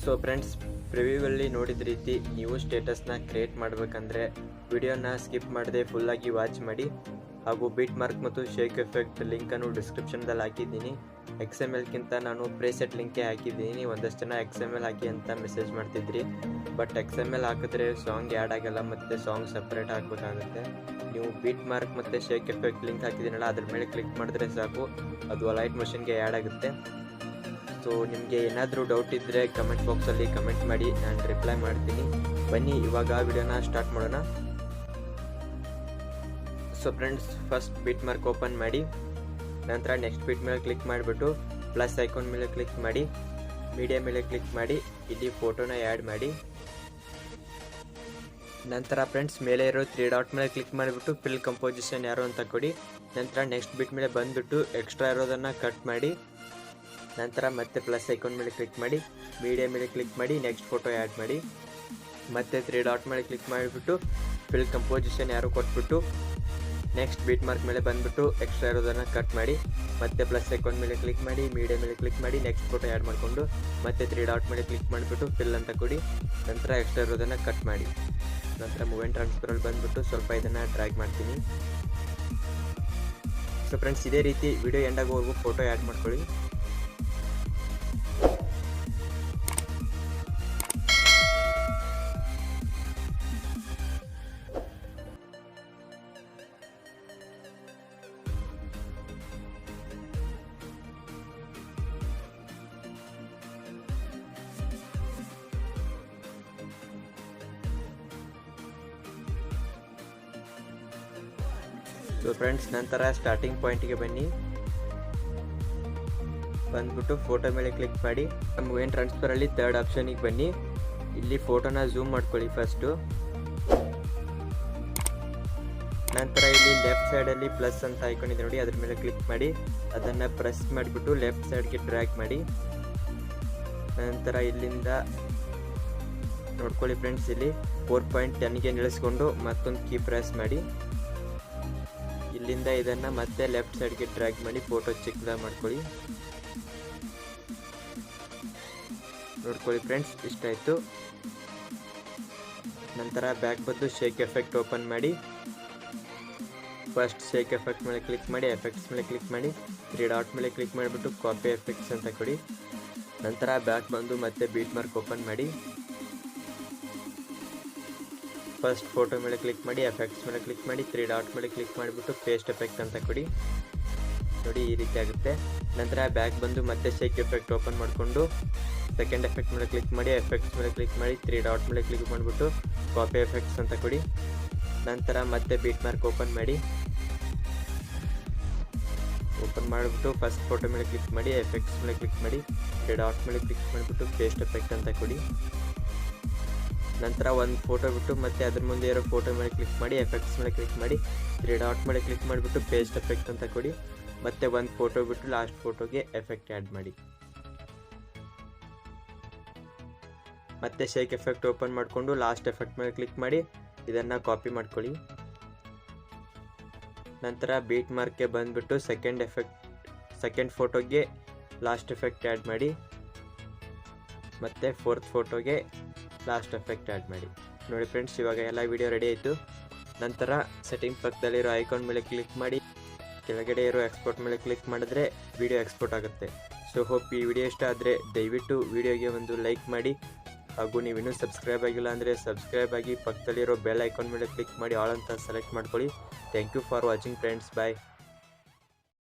So friends, ಪ್ರಿವ್ಯೂವಲ್ಲಿ ನೋಡಿದ ರೀತಿ ನೀವು ಸ್ಟೇಟಸ್ನ ಕ್ರಿಯೇಟ್ ಮಾಡಬೇಕಂದ್ರೆ ವಿಡಿಯೋನ ಸ್ಕಿಪ್ ಮಾಡದೆ ಫುಲ್ಲಾಗಿ ವಾಚ್ ಮಾಡಿ. ಹಾಗೂ ಬೀಟ್ ಮಾರ್ಕ್ ಮತ್ತು ಶೇಕ್ ಎಫೆಕ್ಟ್ ಲಿಂಕನ್ನು ಡಿಸ್ಕ್ರಿಪ್ಷನ್ದಲ್ಲಿ ಹಾಕಿದ್ದೀನಿ. XMLಗಿಂತ ನಾನು ಪ್ರೇಸೆಟ್ ಲಿಂಕೇ ಹಾಕಿದ್ದೀನಿ. ಒಂದಷ್ಟು ಜನ XML ಹಾಕಿ ಅಂತ ಮೆಸೇಜ್ ಮಾಡ್ತಿದ್ರಿ, ಬಟ್ XML ಹಾಕಿದ್ರೆ ಸಾಂಗ್ ಆ್ಯಡ್ ಆಗಲ್ಲ ಮತ್ತು ಸಾಂಗ್ ಸಪ್ರೇಟ್ ಹಾಕಬೇಕಾಗುತ್ತೆ. ನೀವು ಬೀಟ್ ಮಾರ್ಕ್ ಮತ್ತು ಶೇಕ್ ಎಫೆಕ್ಟ್ ಲಿಂಕ್ ಹಾಕಿದ್ದೀನಲ್ಲ, ಅದ್ರ ಮೇಲೆ ಕ್ಲಿಕ್ ಮಾಡಿದ್ರೆ ಸಾಕು, ಅದು ಅಲೈಟ್ ಮಷಿನ್ಗೆ ಆ್ಯಡ್ ಆಗುತ್ತೆ. ಸೊ ನಿಮಗೆ ಏನಾದರೂ ಡೌಟ್ ಇದ್ದರೆ ಕಮೆಂಟ್ ಬಾಕ್ಸಲ್ಲಿ ಕಮೆಂಟ್ ಮಾಡಿ, ನಾನು ರಿಪ್ಲೈ ಮಾಡ್ತೀನಿ. ಬನ್ನಿ ಇವಾಗ ವಿಡಿಯೋನ ಸ್ಟಾರ್ಟ್ ಮಾಡೋಣ. So friends, first beet mark open ಮಾಡಿ, ನಂತರ ನೆಕ್ಸ್ಟ್ ಬೀಟ್ ಮೇಲೆ ಕ್ಲಿಕ್ ಮಾಡಿಬಿಟ್ಟು ಪ್ಲಸ್ ಐಕಾನ್ ಮೇಲೆ ಕ್ಲಿಕ್ ಮಾಡಿ, ಮೀಡಿಯಾ ಮೇಲೆ ಕ್ಲಿಕ್ ಮಾಡಿ, ಇಲ್ಲಿ ಫೋಟೋನ ಆ್ಯಡ್ ಮಾಡಿ. ನಂತರ ಫ್ರೆಂಡ್ಸ್, ಮೇಲೆ ಇರೋ 3 ಡಾಟ್ ಮೇಲೆ ಕ್ಲಿಕ್ ಮಾಡಿಬಿಟ್ಟು ಫಿಲ್ ಕಂಪೋಸಿಷನ್ ಯಾರು ಅಂತ ಕೊಡಿ. ನಂತರ ನೆಕ್ಸ್ಟ್ ಬೀಟ್ ಮೇಲೆ ಬಂದುಬಿಟ್ಟು ಎಕ್ಸ್ಟ್ರಾ ಇರೋದನ್ನು ಕಟ್ ಮಾಡಿ. ನಂತರ ಮತ್ತೆ ಪ್ಲಸ್ ಐಕಾನ್ ಮೇಲೆ ಕ್ಲಿಕ್ ಮಾಡಿ, ಮೀಡಿಯಾ ಮೇಲೆ ಕ್ಲಿಕ್ ಮಾಡಿ, ನೆಕ್ಸ್ಟ್ ಫೋಟೋ ಆ್ಯಡ್ ಮಾಡಿ. ಮತ್ತೆ 3 ಡಾಟ್ ಮೇಲೆ ಕ್ಲಿಕ್ ಮಾಡಿಬಿಟ್ಟು ಫಿಲ್ ಕಂಪೋಸಿಷನ್ ಯಾರು ಕೊಟ್ಬಿಟ್ಟು ನೆಕ್ಸ್ಟ್ ಬೀಟ್ ಮಾರ್ಕ್ ಮೇಲೆ ಬಂದುಬಿಟ್ಟು ಎಕ್ಸ್ಟ್ರಾ ಇರೋದನ್ನು ಕಟ್ ಮಾಡಿ. ಮತ್ತೆ ಪ್ಲಸ್ ಐಕಾನ್ ಮೇಲೆ ಕ್ಲಿಕ್ ಮಾಡಿ, ಮೀಡಿಯಾ ಮೇಲೆ ಕ್ಲಿಕ್ ಮಾಡಿ, ನೆಕ್ಸ್ಟ್ ಫೋಟೋ ಆ್ಯಡ್ ಮಾಡಿಕೊಂಡು ಮತ್ತೆ 3 ಡಾಟ್ ಮೇಲೆ ಕ್ಲಿಕ್ ಮಾಡಿಬಿಟ್ಟು ಫಿಲ್ ಅಂತ ಕೊಡಿ. ನಂತರ ಎಕ್ಸ್ಟ್ರಾ ಇರೋದನ್ನು ಕಟ್ ಮಾಡಿ. ನಂತರ ಮೂವ್ ಆ್ಯಂಡ್ ಟ್ರಾನ್ಸ್ಫರಲ್ಲಿ ಬಂದುಬಿಟ್ಟು ಸ್ವಲ್ಪ ಇದನ್ನು ಡ್ರ್ಯಾಗ್ ಮಾಡ್ತೀನಿ. ಸೊ ಫ್ರೆಂಡ್ಸ್, ಇದೇ ರೀತಿ ವಿಡಿಯೋ ಎಂಡ್ ಆಗೋವರೆಗೂ ಫೋಟೋ ಆ್ಯಡ್ ಮಾಡ್ಕೊಳ್ಳಿ. ಸೊ ಫ್ರೆಂಡ್ಸ್, ನಂತರ ಸ್ಟಾರ್ಟಿಂಗ್ ಪಾಯಿಂಟ್ಗೆ ಬನ್ನಿ. ಬಂದ್ಬಿಟ್ಟು ಫೋಟೋ ಮೇಲೆ ಕ್ಲಿಕ್ ಮಾಡಿ, ಮೂವ್ ಆ್ಯಂಡ್ ಟ್ರಾನ್ಸ್ಫರಲ್ಲಿ 3rd ಆಪ್ಷನಿಗೆ ಬನ್ನಿ. ಇಲ್ಲಿ ಫೋಟೋನ ಝೂಮ್ ಮಾಡ್ಕೊಳ್ಳಿ ಫಸ್ಟು. ನಂತರ ಇಲ್ಲಿ ಲೆಫ್ಟ್ ಸೈಡಲ್ಲಿ ಪ್ಲಸ್ ಅಂತ ಐಕಾನ್ ಇದೆ ನೋಡಿ, ಅದ್ರ ಮೇಲೆ ಕ್ಲಿಕ್ ಮಾಡಿ, ಅದನ್ನು ಪ್ರೆಸ್ ಮಾಡಿಬಿಟ್ಟು ಲೆಫ್ಟ್ ಸೈಡ್ಗೆ ಡ್ರ್ಯಾಗ್ ಮಾಡಿ. ನಂತರ ಇಲ್ಲಿಂದ ನೋಡ್ಕೊಳ್ಳಿ ಫ್ರೆಂಡ್ಸ್, ಇಲ್ಲಿ 4.10ಗೆ ನಿಲ್ಲಿಸ್ಕೊಂಡು ಮತ್ತೊಂದು ಕೀ ಪ್ರೆಸ್ ಮಾಡಿ. ಇಲ್ಲಿಂದ ಇದನ್ನು ಮತ್ತೆ ಲೆಫ್ಟ್ ಸೈಡ್ಗೆ ಡ್ರ್ಯಾಗ್ ಮಾಡಿ ಫೋಟೋ ಚಿಕ್ಕದಾಗಿ ಮಾಡ್ಕೊಳ್ಳಿ. ನೋಡ್ಕೊಳ್ಳಿ ಫ್ರೆಂಡ್ಸ್, ಇಷ್ಟ ಆಯಿತು. ನಂತರ ಬ್ಯಾಕ್ ಬಂದು ಶೇಕ್ ಎಫೆಕ್ಟ್ ಓಪನ್ ಮಾಡಿ. ಫಸ್ಟ್ ಶೇಕ್ ಎಫೆಕ್ಟ್ ಮೇಲೆ ಕ್ಲಿಕ್ ಮಾಡಿ, ಎಫೆಕ್ಟ್ಸ್ ಮೇಲೆ ಕ್ಲಿಕ್ ಮಾಡಿ, 3 ಡಾಟ್ ಮೇಲೆ ಕ್ಲಿಕ್ ಮಾಡಿಬಿಟ್ಟು ಕಾಪಿ ಎಫೆಕ್ಟ್ಸ್ ಅಂತ ಕೊಡಿ. ನಂತರ ಬ್ಯಾಕ್ ಬಂದು ಮತ್ತೆ ಬೀಟ್ ಮಾರ್ಕ್ ಓಪನ್ ಮಾಡಿ. ಫಸ್ಟ್ ಫೋಟೋ ಮೇಲೆ ಕ್ಲಿಕ್ ಮಾಡಿ, ಎಫೆಕ್ಟ್ಸ್ ಮೇಲೆ ಕ್ಲಿಕ್ ಮಾಡಿ, 3 ಡಾಟ್ ಮೇಲೆ ಕ್ಲಿಕ್ ಮಾಡಿಬಿಟ್ಟು ಪೇಸ್ಟ್ ಎಫೆಕ್ಟ್ ಅಂತ ಕೊಡಿ. ನೋಡಿ, ಈ ರೀತಿ ಆಗುತ್ತೆ. ನಂತರ ಬ್ಯಾಕ್ ಬಂದು ಮತ್ತೆ ಶೇಕ್ ಎಫೆಕ್ಟ್ ಓಪನ್ ಮಾಡಿಕೊಂಡು ಸೆಕೆಂಡ್ ಎಫೆಕ್ಟ್ ಮೇಲೆ ಕ್ಲಿಕ್ ಮಾಡಿ, ಎಫೆಕ್ಟ್ಸ್ ಮೇಲೆ ಕ್ಲಿಕ್ ಮಾಡಿ, 3 ಡಾಟ್ ಮೇಲೆ ಕ್ಲಿಕ್ ಮಾಡಿಬಿಟ್ಟು ಕಾಪಿ ಎಫೆಕ್ಟ್ಸ್ ಅಂತ ಕೊಡಿ. ನಂತರ ಮತ್ತೆ ಬೀಟ್ ಮಾರ್ಕ್ ಓಪನ್ ಮಾಡಿ. ಓಪನ್ ಮಾಡಿಬಿಟ್ಟು ಫಸ್ಟ್ ಫೋಟೋ ಮೇಲೆ ಕ್ಲಿಕ್ ಮಾಡಿ, ಎಫೆಕ್ಟ್ಸ್ ಮೇಲೆ ಕ್ಲಿಕ್ ಮಾಡಿ, 3 ಡಾಟ್ ಮೇಲೆ ಕ್ಲಿಕ್ ಮಾಡಿಬಿಟ್ಟು ಪೇಸ್ಟ್ ಎಫೆಕ್ಟ್ ಅಂತ ಕೊಡಿ. ನಂತರ ಒಂದು ಫೋಟೋ ಬಿಟ್ಟು ಮತ್ತೆ ಅದ್ರ ಮುಂದೆ ಇರೋ ಫೋಟೋ ಮೇಲೆ ಕ್ಲಿಕ್ ಮಾಡಿ, ಎಫೆಕ್ಟ್ಸ್ ಮೇಲೆ ಕ್ಲಿಕ್ ಮಾಡಿ, 3 ಡಾಟ್ ಮೇಲೆ ಕ್ಲಿಕ್ ಮಾಡಿಬಿಟ್ಟು ಪೇಸ್ಟ್ ಎಫೆಕ್ಟ್ ಅಂತ ಕೊಡಿ. ಮತ್ತೆ ಒಂದು ಫೋಟೋ ಬಿಟ್ಟು ಲಾಸ್ಟ್ ಫೋಟೋಗೆ ಎಫೆಕ್ಟ್ ಆ್ಯಡ್ ಮಾಡಿ. ಮತ್ತೆ ಶೇಕ್ ಎಫೆಕ್ಟ್ ಓಪನ್ ಮಾಡಿಕೊಂಡು ಲಾಸ್ಟ್ ಎಫೆಕ್ಟ್ ಮೇಲೆ ಕ್ಲಿಕ್ ಮಾಡಿ, ಇದನ್ನು ಕಾಪಿ ಮಾಡ್ಕೊಳ್ಳಿ. ನಂತರ ಬೀಟ್ ಮಾರ್ಕ್ಗೆ ಬಂದುಬಿಟ್ಟು ಸೆಕೆಂಡ್ ಫೋಟೋಗೆ ಲಾಸ್ಟ್ ಎಫೆಕ್ಟ್ ಆ್ಯಡ್ ಮಾಡಿ. ಮತ್ತು 4th ಫೋಟೋಗೆ ಲಾಸ್ಟ್ ಎಫೆಕ್ಟ್ ಆ್ಯಡ್ ಮಾಡಿ. ನೋಡಿ ಫ್ರೆಂಡ್ಸ್, ಇವಾಗ ಎಲ್ಲ ವಿಡಿಯೋ ರೆಡಿ ಆಯಿತು. ನಂತರ ಸೆಟ್ಟಿಂಗ್ ಪಕ್ಕದಲ್ಲಿರೋ ಐಕಾನ್ ಮೇಲೆ ಕ್ಲಿಕ್ ಮಾಡಿ, ಕೆಳಗಡೆ ಇರೋ ಎಕ್ಸ್ಪೋರ್ಟ್ ಮೇಲೆ ಕ್ಲಿಕ್ ಮಾಡಿದ್ರೆ ವಿಡಿಯೋ ಎಕ್ಸ್ಪೋರ್ಟ್ ಆಗುತ್ತೆ. ಸೊ ಹೋಪ್ ಈ ವಿಡಿಯೋ ಇಷ್ಟ ಆದರೆ ದಯವಿಟ್ಟು ವಿಡಿಯೋಗೆ ಒಂದು ಲೈಕ್ ಮಾಡಿ. ಹಾಗೂ ನೀವಿನ್ನೂ ಸಬ್ಸ್ಕ್ರೈಬ್ ಆಗಿಲ್ಲ ಅಂದರೆ ಸಬ್ಸ್ಕ್ರೈಬ್ ಆಗಿ, ಪಕ್ಕದಲ್ಲಿರೋ ಬೆಲ್ ಐಕಾನ್ ಮೇಲೆ ಕ್ಲಿಕ್ ಮಾಡಿ ಆಲ್ ಅಂತ ಸೆಲೆಕ್ಟ್ ಮಾಡ್ಕೊಳ್ಳಿ. Thank you for watching friends. Bye.